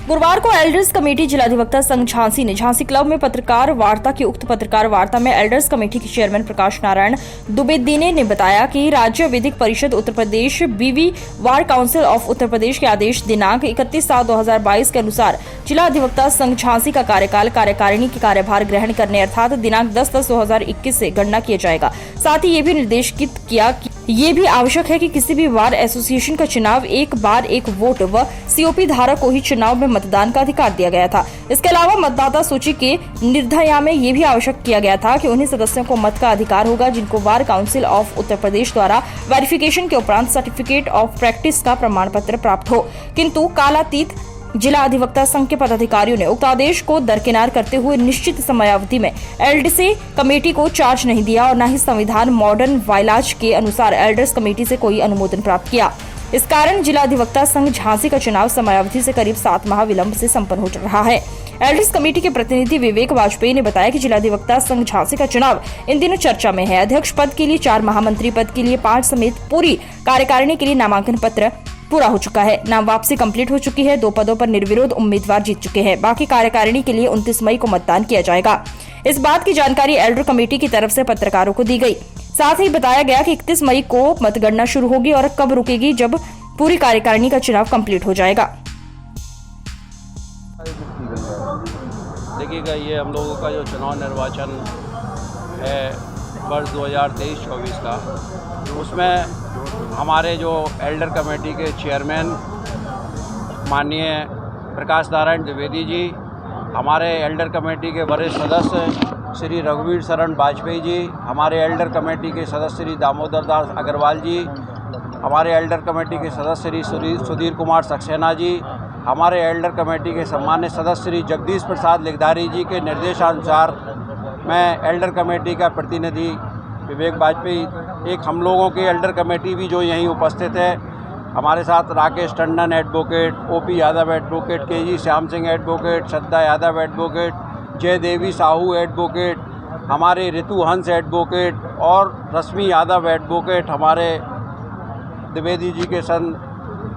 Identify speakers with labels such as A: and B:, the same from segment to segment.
A: गुरुवार को elders committee जिलाधिवक्ता संघ झांसी ने झांसी क्लब में पत्रकार वार्ता की। उक्त पत्रकार वार्ता में एल्डर्स कमेटी के चेयरमैन प्रकाश नारायण दुबेदीने ने बताया कि राज्य विधिक परिषद उत्तर प्रदेश बीवी वार काउंसिल ऑफ उत्तर प्रदेश के आदेश दिनांक 31/7/2022 के अनुसार जिला अधिवक्ता संघ झांसी का कार्यकाल कार्यकारिणी के कार्यभार ग्रहण करने अर्थात दिनांक 10/10/2021 से गणना किया जाएगा। साथ ही ये भी निर्देशित किया कि ये भी आवश्यक है कि किसी भी वार एसोसिएशन का चुनाव एक बार एक वोट व सीओपी धारक को ही चुनाव में मतदान का अधिकार दिया गया था। इसके अलावा मतदाता सूची के निर्धारण में ये भी आवश्यक किया गया था कि उन्हीं सदस्यों को मत का अधिकार होगा जिनको वार काउंसिल ऑफ उत्तर प्रदेश द्वारा वेरिफिकेशन के उपरांत सर्टिफिकेट ऑफ प्रैक्टिस का प्रमाण पत्र प्राप्त हो। किंतु कालातीत जिला अधिवक्ता संघ के पदाधिकारियों ने उक्त आदेश को दरकिनार करते हुए निश्चित समयावधि में एल्डर्स कमेटी को चार्ज नहीं दिया और न ही संविधान मॉडर्न वाइलाज के अनुसार एल्डर्स कमेटी से कोई अनुमोदन प्राप्त किया। इस कारण जिला अधिवक्ता संघ झांसी का चुनाव समयावधि से करीब 7 माह विलंब से संपन्न हो रहा है। एल्डर्स कमेटी के प्रतिनिधि विवेक वाजपेयी ने बताया कि जिला अधिवक्ता संघ झांसी का चुनाव इन दिनों चर्चा में है। अध्यक्ष पद के लिए 4, महामंत्री पद के लिए 5 समेत पूरी कार्यकारिणी के लिए नामांकन पत्र पूरा हो चुका है। नाम वापसी कंप्लीट हो चुकी है। 2 पदों पर निर्विरोध उम्मीदवार जीत चुके हैं। बाकी कार्यकारिणी के लिए 29 मई को मतदान किया जाएगा। इस बात की जानकारी एल्डर कमेटी की तरफ से पत्रकारों को दी गई। साथ ही बताया गया कि 31 मई को मतगणना शुरू होगी और कब रुकेगी जब पूरी कार्यकारिणी का चुनाव कंप्लीट हो जाएगा।
B: देखिएगा, ये हम लोगों का जो चुनाव निर्वाचन है वर्ष 2023-24 का, उसमें हमारे जो एल्डर कमेटी के चेयरमैन माननीय प्रकाश नारायण द्विवेदी जी, हमारे एल्डर कमेटी के वरिष्ठ सदस्य श्री रघुवीर शरण वाजपेयी जी, हमारे एल्डर कमेटी के सदस्य श्री दामोदर दास अग्रवाल जी, हमारे एल्डर कमेटी के सदस्य श्री सुधीर कुमार सक्सेना जी, हमारे एल्डर कमेटी के सम्मानित सदस्य श्री जगदीश प्रसाद लिखधारी जी के निर्देशानुसार मैं एल्डर कमेटी का प्रतिनिधि विवेक वाजपेयी, एक हम लोगों की एल्डर कमेटी भी जो यहीं उपस्थित है, हमारे साथ Rakesh Tandon advocate, OP Yadav advocate, KG Shyam Singh advocate, Shraddha Yadav advocate, Jay Devi Sahu advocate, हमारे ऋतु हंस एडवोकेट और रश्मि यादव एडवोकेट, हमारे द्विवेदी जी के सन,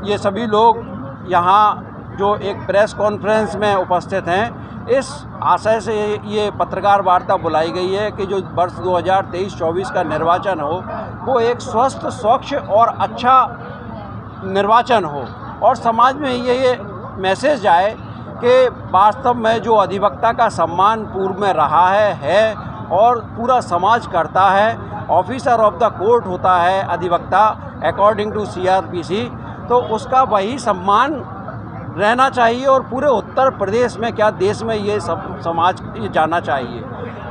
B: ये सभी लोग यहाँ जो एक प्रेस कॉन्फ्रेंस में उपस्थित हैं। इस आशय से ये पत्रकार वार्ता बुलाई गई है कि जो वर्ष 2023-24 का निर्वाचन हो वो एक स्वस्थ, स्वच्छ और अच्छा निर्वाचन हो और समाज में ये मैसेज जाए कि वास्तव में जो अधिवक्ता का सम्मान पूर्व में रहा है और पूरा समाज करता है। ऑफिसर ऑफ द कोर्ट होता है अधिवक्ता अकॉर्डिंग टू CRPC, तो उसका वही सम्मान रहना चाहिए और पूरे उत्तर प्रदेश में क्या देश में ये सब समाज ये जाना चाहिए।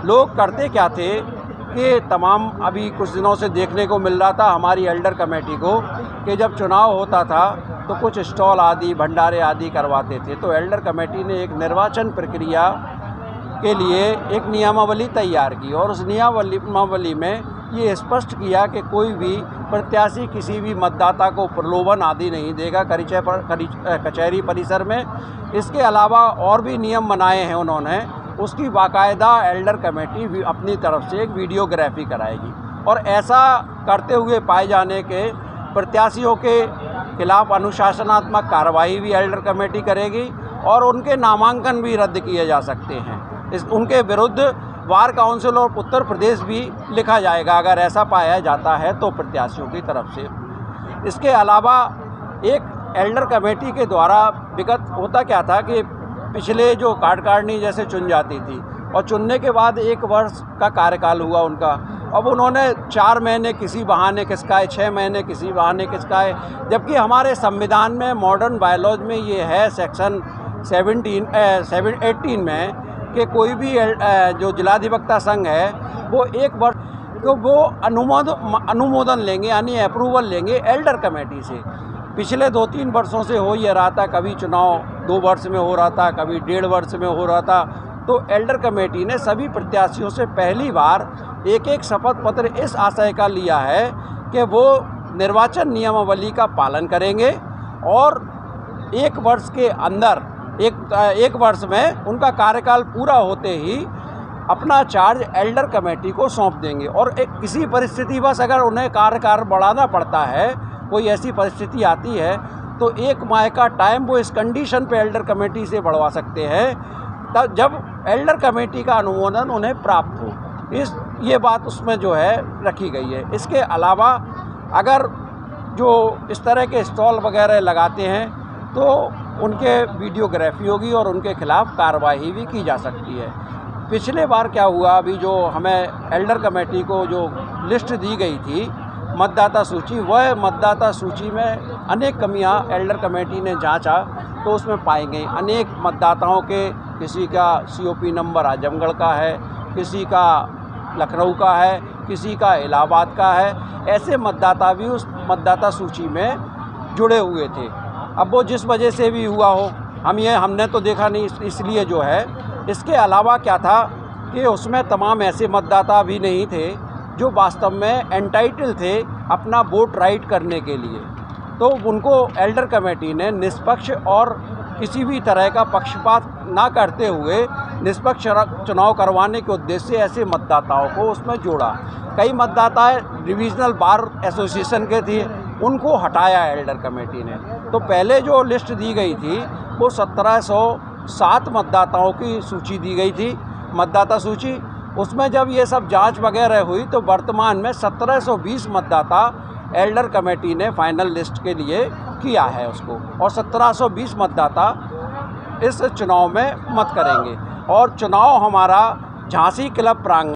B: लोग करते क्या थे कि तमाम अभी कुछ दिनों से देखने को मिल रहा था हमारी एल्डर कमेटी को कि जब चुनाव होता था तो कुछ स्टॉल आदि भंडारे आदि करवाते थे। तो एल्डर कमेटी ने एक निर्वाचन प्रक्रिया के लिए एक नियमावली तैयार की और उस नियमावली में ये स्पष्ट किया कि कोई भी प्रत्याशी किसी भी मतदाता को प्रलोभन आदि नहीं देगा कचहरी परिसर में। इसके अलावा और भी नियम बनाए हैं उन्होंने, उसकी बाकायदा एल्डर कमेटी अपनी तरफ से एक वीडियोग्राफी कराएगी और ऐसा करते हुए पाए जाने के प्रत्याशियों के खिलाफ अनुशासनात्मक कार्रवाई भी एल्डर कमेटी करेगी और उनके नामांकन भी रद्द किए जा सकते हैं। उनके विरुद्ध वार काउंसिल ऑफ उत्तर प्रदेश भी लिखा जाएगा अगर ऐसा पाया जाता है तो प्रत्याशियों की तरफ से। इसके अलावा एक एल्डर कमेटी के द्वारा विगत होता क्या था कि पिछले जो कार्यकारिणी जैसे चुन जाती थी और चुनने के बाद 1 वर्ष का कार्यकाल हुआ उनका, अब उन्होंने 4 महीने किसी बहाने खिसकाए, 6 महीने किसी बहाने खिसकाए, जबकि हमारे संविधान में मॉडर्न बायोलॉजी में ये है सेक्शन 18 में कि कोई भी जो जिलाधिवक्ता संघ है वो 1 वर्ष तो वो अनुमोदन लेंगे यानी अप्रूवल लेंगे एल्डर कमेटी से। पिछले 2-3 वर्षों से हो ये रहा था, कभी चुनाव 2 वर्ष में हो रहा था, कभी 1.5 वर्ष में हो रहा था। तो एल्डर कमेटी ने सभी प्रत्याशियों से पहली बार एक शपथ पत्र इस आशय का लिया है कि वो निर्वाचन नियमावली का पालन करेंगे और 1 वर्ष के अंदर एक वर्ष में उनका कार्यकाल पूरा होते ही अपना चार्ज एल्डर कमेटी को सौंप देंगे और किसी परिस्थितिवश अगर उन्हें कार्यकाल बढ़ाना पड़ता है, कोई ऐसी परिस्थिति आती है तो 1 माह का टाइम वो इस कंडीशन पे एल्डर कमेटी से बढ़वा सकते हैं तब जब एल्डर कमेटी का अनुमोदन उन्हें प्राप्त हो। ये बात उसमें जो है रखी गई है। इसके अलावा अगर जो इस तरह के स्टॉल वगैरह लगाते हैं तो उनके वीडियोग्राफी होगी और उनके खिलाफ कार्रवाई भी की जा सकती है। पिछले बार क्या हुआ, अभी जो हमें एल्डर कमेटी को जो लिस्ट दी गई थी मतदाता सूची, वह मतदाता सूची में अनेक कमियां एल्डर कमेटी ने जांचा तो उसमें पाई गई। अनेक मतदाताओं के किसी का COP नंबर आजमगढ़ का है, किसी का लखनऊ का है, किसी का इलाहाबाद का है। ऐसे मतदाता भी उस मतदाता सूची में जुड़े हुए थे। अब वो जिस वजह से भी हुआ हो, हमने तो देखा नहीं, इसलिए जो है। इसके अलावा क्या था कि उसमें तमाम ऐसे मतदाता भी नहीं थे जो वास्तव में एंटाइटल थे अपना वोट राइट करने के लिए। तो उनको एल्डर कमेटी ने निष्पक्ष और किसी भी तरह का पक्षपात ना करते हुए निष्पक्ष चुनाव करवाने के उद्देश्य से ऐसे मतदाताओं को उसमें जोड़ा। कई मतदाता डिविजनल बार एसोसिएशन के थे, उनको हटाया एल्डर कमेटी ने। तो पहले जो लिस्ट दी गई थी वो 1707 मतदाताओं की सूची दी गई थी, मतदाता सूची। उसमें जब ये सब जांच वगैरह हुई तो वर्तमान में 1720 मतदाता एल्डर कमेटी ने फाइनल लिस्ट के लिए किया है उसको, और 1720 मतदाता इस चुनाव में मत करेंगे। और चुनाव हमारा झांसी क्लब प्रांगण